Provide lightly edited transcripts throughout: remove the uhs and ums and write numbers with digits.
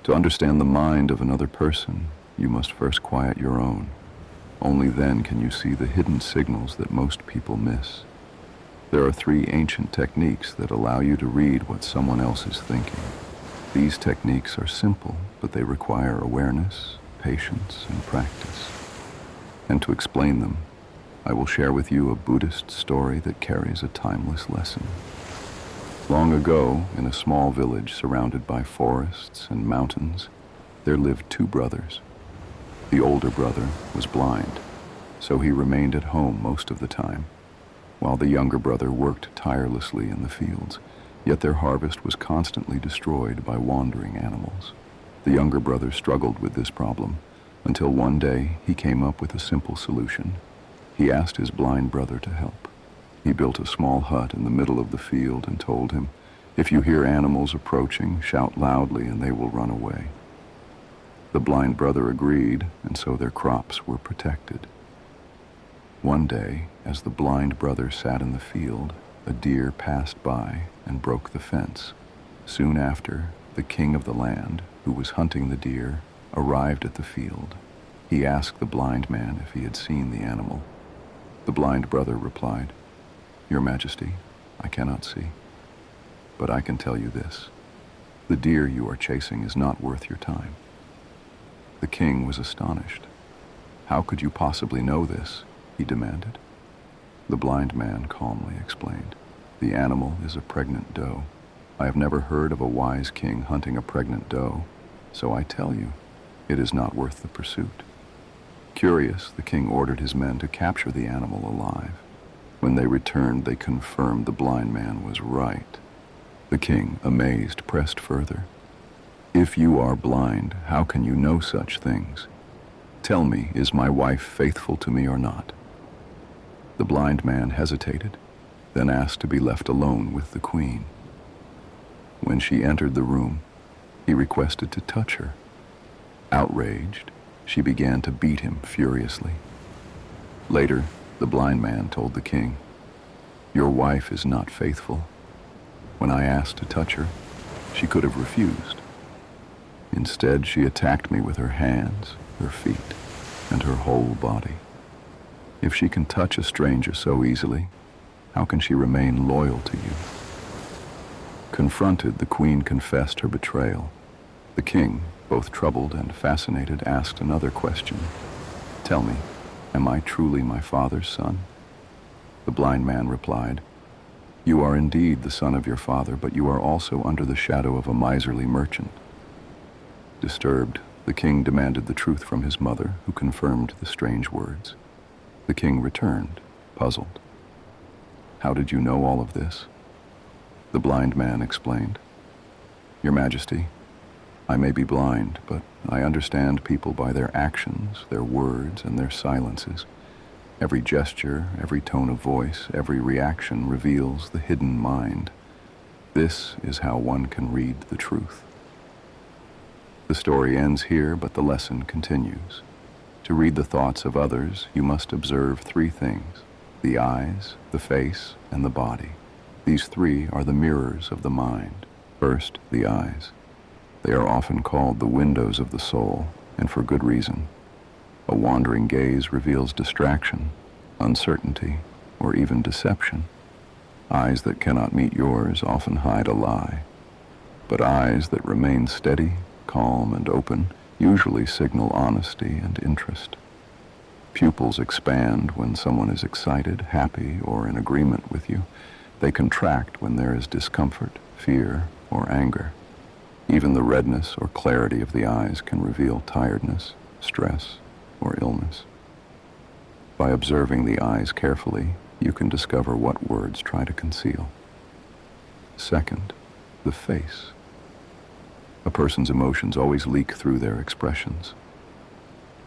To understand the mind of another person, you must first quiet your own. Only then can you see the hidden signals that most people miss. There are 3 ancient techniques that allow you to read what someone else is thinking. These techniques are simple, but they require awareness, patience, and practice. And to explain them, I will share with you a Buddhist story that carries a timeless lesson. Long ago, in a small village surrounded by forests and mountains, there lived 2 brothers. The older brother was blind, so he remained at home most of the time, while the younger brother worked tirelessly in the fields, yet their harvest was constantly destroyed by wandering animals. The younger brother struggled with this problem, until one day he came up with a simple solution. He asked his blind brother to help. He built a small hut in the middle of the field and told him, "If you hear animals approaching, shout loudly and they will run away." The blind brother agreed, and so their crops were protected. One day, as the blind brother sat in the field, a deer passed by and broke the fence. Soon after, the king of the land, who was hunting the deer, arrived at the field. He asked the blind man if he had seen the animal. The blind brother replied, "Your Majesty, I cannot see. But I can tell you this. The deer you are chasing is not worth your time." The king was astonished. "How could you possibly know this?" he demanded. The blind man calmly explained, "The animal is a pregnant doe. I have never heard of a wise king hunting a pregnant doe, so I tell you, it is not worth the pursuit." Curious, the king ordered his men to capture the animal alive. When they returned, they confirmed the blind man was right. The king, amazed, pressed further. "If you are blind, how can you know such things? Tell me, is my wife faithful to me or not?" The blind man hesitated, then asked to be left alone with the queen. When she entered the room, he requested to touch her. Outraged, she began to beat him furiously. Later, the blind man told the king, "Your wife is not faithful. When I asked to touch her, she could have refused. Instead, she attacked me with her hands, her feet, and her whole body. If she can touch a stranger so easily, how can she remain loyal to you?" Confronted, the queen confessed her betrayal. The king, both troubled and fascinated, asked another question. "Tell me, am I truly my father's son?" The blind man replied, "You are indeed the son of your father, but you are also under the shadow of a miserly merchant." Disturbed, the king demanded the truth from his mother, who confirmed the strange words. The king returned, puzzled. "How did you know all of this?" The blind man explained, "Your Majesty, I may be blind, but I understand people by their actions, their words, and their silences. Every gesture, every tone of voice, every reaction reveals the hidden mind. This is how one can read the truth." The story ends here, but the lesson continues. To read the thoughts of others, you must observe 3 things: the eyes, the face, and the body. These 3 are the mirrors of the mind. First, the eyes. They are often called the windows of the soul, and for good reason. A wandering gaze reveals distraction, uncertainty, or even deception. Eyes that cannot meet yours often hide a lie. But eyes that remain steady, calm, and open usually signal honesty and interest. Pupils expand when someone is excited, happy, or in agreement with you. They contract when there is discomfort, fear, or anger. Even the redness or clarity of the eyes can reveal tiredness, stress, or illness. By observing the eyes carefully, you can discover what words try to conceal. Second, the face. A person's emotions always leak through their expressions.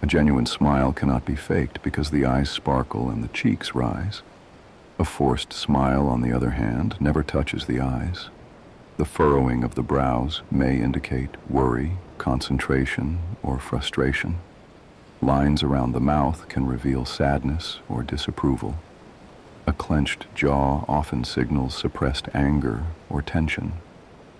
A genuine smile cannot be faked because the eyes sparkle and the cheeks rise. A forced smile, on the other hand, never touches the eyes. The furrowing of the brows may indicate worry, concentration, or frustration. Lines around the mouth can reveal sadness or disapproval. A clenched jaw often signals suppressed anger or tension.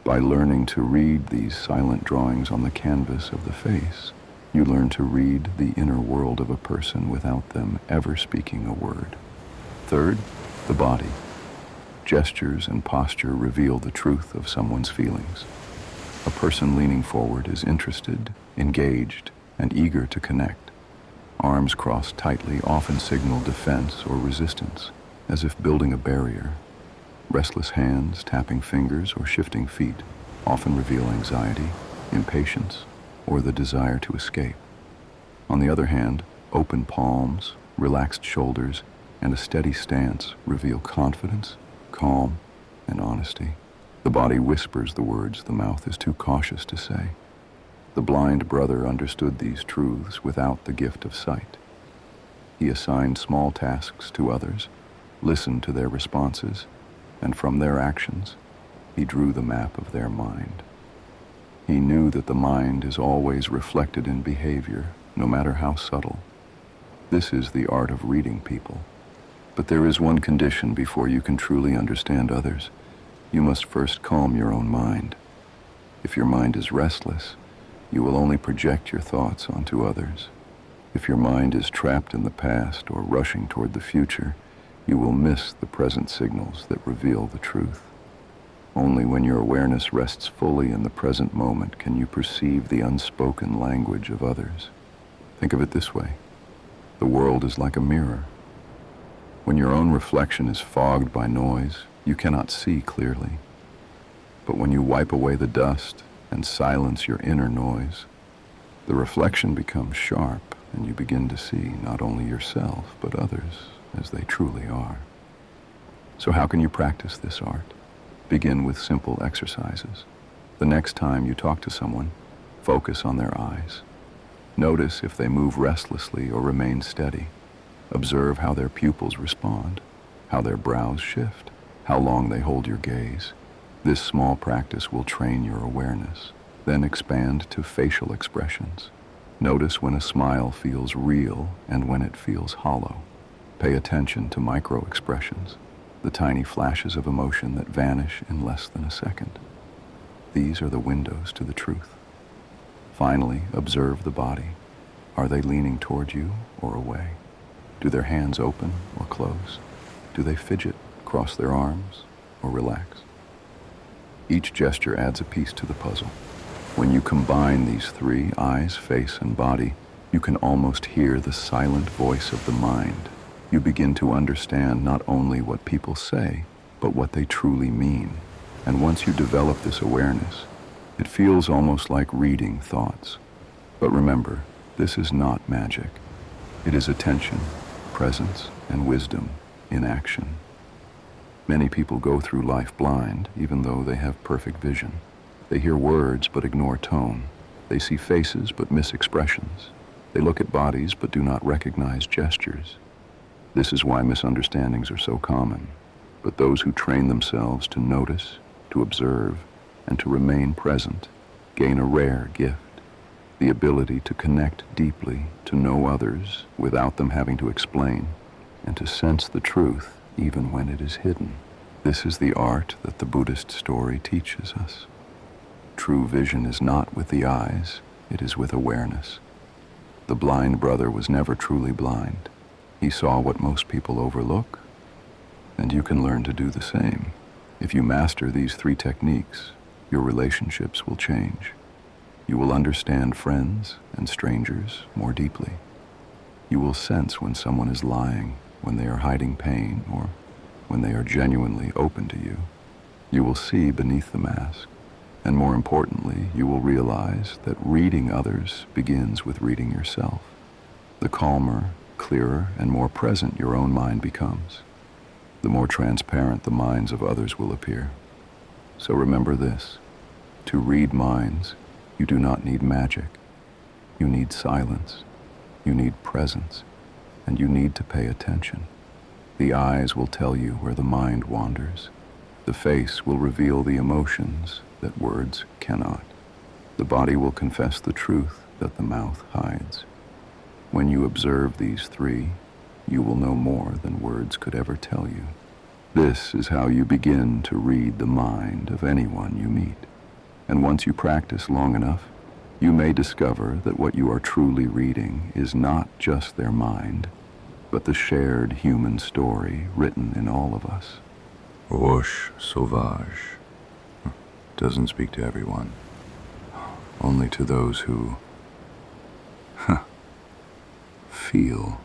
By learning to read these silent drawings on the canvas of the face, you learn to read the inner world of a person without them ever speaking a word. Third, the body. Gestures and posture reveal the truth of someone's feelings. A person leaning forward is interested, engaged, and eager to connect. Arms crossed tightly often signal defense or resistance, as if building a barrier. Restless hands, tapping fingers, or shifting feet often reveal anxiety, impatience, or the desire to escape. On the other hand, open palms, relaxed shoulders, and a steady stance reveal confidence, calm, and honesty. The body whispers the words the mouth is too cautious to say. The blind brother understood these truths without the gift of sight. He assigned small tasks to others, listened to their responses, and from their actions, he drew the map of their mind. He knew that the mind is always reflected in behavior, no matter how subtle. This is the art of reading people. But there is one condition before you can truly understand others. You must first calm your own mind. If your mind is restless, you will only project your thoughts onto others. If your mind is trapped in the past or rushing toward the future, you will miss the present signals that reveal the truth. Only when your awareness rests fully in the present moment can you perceive the unspoken language of others. Think of it this way. The world is like a mirror. When your own reflection is fogged by noise, you cannot see clearly. But when you wipe away the dust and silence your inner noise, the reflection becomes sharp and you begin to see not only yourself but others as they truly are. So how can you practice this art? Begin with simple exercises. The next time you talk to someone, focus on their eyes. Notice if they move restlessly or remain steady. Observe how their pupils respond, how their brows shift, how long they hold your gaze. This small practice will train your awareness. Then expand to facial expressions. Notice when a smile feels real and when it feels hollow. Pay attention to micro-expressions, the tiny flashes of emotion that vanish in less than a second. These are the windows to the truth. Finally, observe the body. Are they leaning toward you or away? Do their hands open or close? Do they fidget, cross their arms, or relax? Each gesture adds a piece to the puzzle. When you combine these three, eyes, face, and body, you can almost hear the silent voice of the mind. You begin to understand not only what people say, but what they truly mean. And once you develop this awareness, it feels almost like reading thoughts. But remember, this is not magic. It is attention, presence, and wisdom in action. Many people go through life blind, even though they have perfect vision. They hear words but ignore tone. They see faces but miss expressions. They look at bodies but do not recognize gestures. This is why misunderstandings are so common. But those who train themselves to notice, to observe, and to remain present gain a rare gift. The ability to connect deeply, to know others without them having to explain, and to sense the truth even when it is hidden. This is the art that the Buddhist story teaches us. True vision is not with the eyes, it is with awareness. The blind brother was never truly blind. He saw what most people overlook, and you can learn to do the same. If you master these three techniques, your relationships will change. You will understand friends and strangers more deeply. You will sense when someone is lying, when they are hiding pain, or when they are genuinely open to you. You will see beneath the mask, and more importantly, you will realize that reading others begins with reading yourself. The calmer, clearer, and more present your own mind becomes, the more transparent the minds of others will appear. So remember this: to read minds, you do not need magic. You need silence. You need presence. And you need to pay attention. The eyes will tell you where the mind wanders. The face will reveal the emotions that words cannot. The body will confess the truth that the mouth hides. When you observe these three, you will know more than words could ever tell you. This is how you begin to read the mind of anyone you meet. And once you practice long enough, you may discover that what you are truly reading is not just their mind, but the shared human story written in all of us. Roche Sauvage doesn't speak to everyone, only to those who feel.